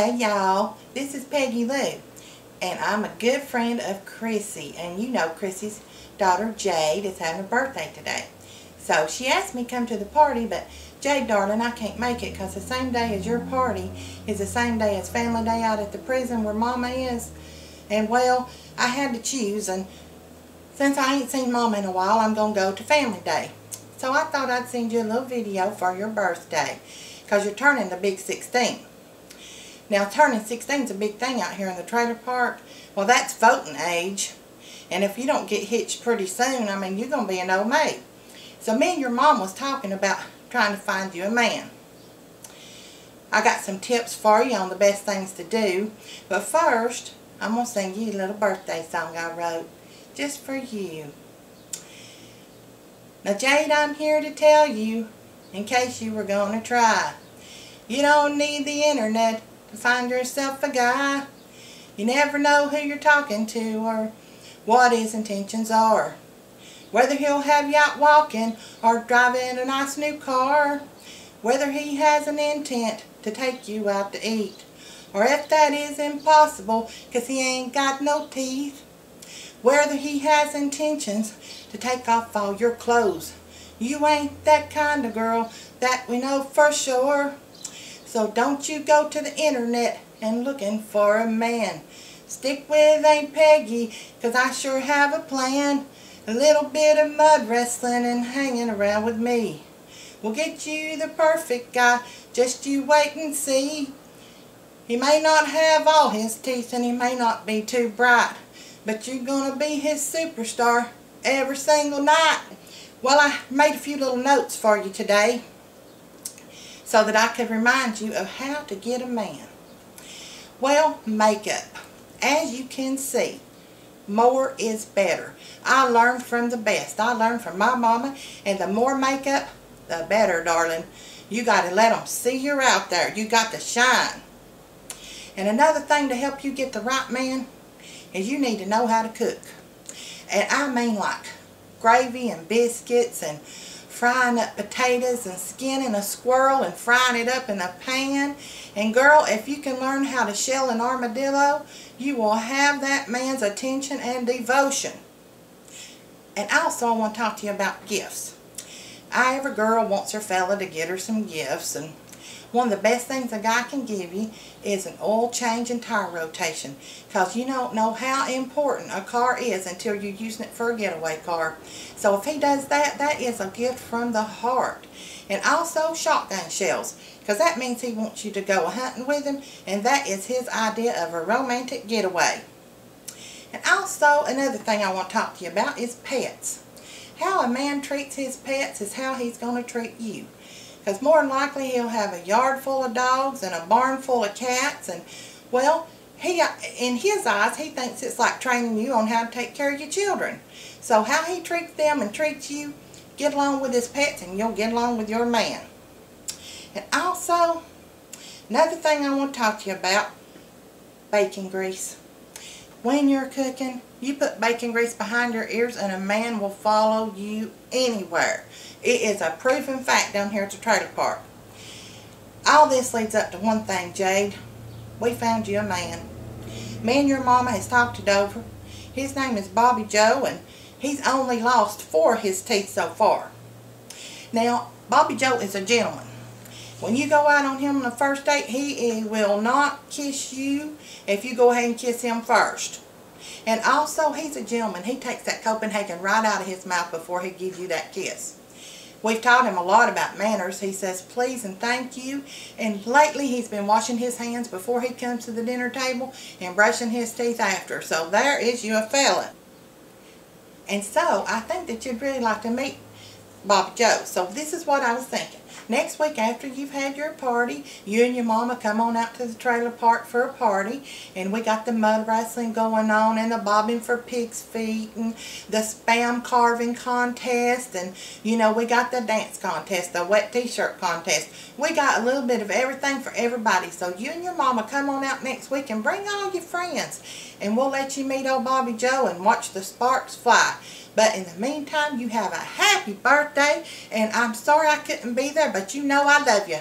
Hey y'all, this is Peggy Lou, and I'm a good friend of Chrissy, and you know Chrissy's daughter Jade is having a birthday today. So she asked me to come to the party, but Jade darling, I can't make it because the same day as your party is the same day as family day out at the prison where Mama is. And well, I had to choose, and since I ain't seen Mama in a while, I'm going to go to family day. So I thought I'd send you a little video for your birthday because you're turning the big 16. Now, turning 16 is a big thing out here in the trailer park. Well, that's voting age. And if you don't get hitched pretty soon, I mean, you're going to be an old maid. So me and your mom was talking about trying to find you a man. I got some tips for you on the best things to do. But first, I'm going to sing you a little birthday song I wrote just for you. Now, Jade, I'm here to tell you, in case you were going to try, you don't need the internet to find yourself a guy. You never know who you're talking to or what his intentions are. Whether he'll have you out walking or driving a nice new car. Whether he has an intent to take you out to eat. Or if that is impossible because he ain't got no teeth. Whether he has intentions to take off all your clothes. You ain't that kind of girl, that we know for sure. So don't you go to the internet and looking for a man. Stick with Aunt Peggy, cause I sure have a plan. A little bit of mud wrestling and hanging around with me. We'll get you the perfect guy, just you wait and see. He may not have all his teeth and he may not be too bright, but you're gonna be his superstar every single night. Well, I made a few little notes for you today, so that I could remind you of how to get a man. Well, makeup. As you can see, more is better. I learned from the best. I learned from my mama, and the more makeup, the better, darling. You got to let them see you're out there. You got to shine. And another thing to help you get the right man is you need to know how to cook. And I mean like gravy and biscuits and frying up potatoes and skinning a squirrel and frying it up in a pan. And girl, if you can learn how to shell an armadillo, you will have that man's attention and devotion. And also I want to talk to you about gifts. Every girl wants her fella to get her some gifts, and one of the best things a guy can give you is an oil change and tire rotation, because you don't know how important a car is until you're using it for a getaway car. So if he does that, that is a gift from the heart. And also shotgun shells, because that means he wants you to go hunting with him, and that is his idea of a romantic getaway. And also another thing I want to talk to you about is pets. How a man treats his pets is how he's going to treat you. Because more than likely he'll have a yard full of dogs and a barn full of cats, and well, in his eyes he thinks it's like training you on how to take care of your children. So how he treats them and treats you, get along with his pets and you'll get along with your man. And also, another thing I want to talk to you about, bacon grease. When you're cooking, you put bacon grease behind your ears and a man will follow you anywhere. It is a proven fact down here at the trailer park. All this leads up to one thing, Jade. We found you a man. Me and your mama has talked it over. His name is Bobby Joe, and he's only lost 4 of his teeth so far. Now, Bobby Joe is a gentleman. When you go out on him on the first date, he will not kiss you if you go ahead and kiss him first. And also, he's a gentleman. He takes that Copenhagen right out of his mouth before he gives you that kiss. We've taught him a lot about manners. He says please and thank you. And lately, he's been washing his hands before he comes to the dinner table and brushing his teeth after. So there is you a fella. And so, I think that you'd really like to meet Bobby Joe. So this is what I was thinking. Next week after you've had your party, you and your mama come on out to the trailer park for a party, and we got the mud wrestling going on and the bobbing for pig's feet and the spam carving contest, and you know, we got the dance contest, the wet t-shirt contest. We got a little bit of everything for everybody. So you and your mama come on out next week and bring all your friends, and we'll let you meet old Bobby Joe and watch the sparks fly. But in the meantime, you have a happy birthday, and I'm sorry I couldn't be there, but you know I love you.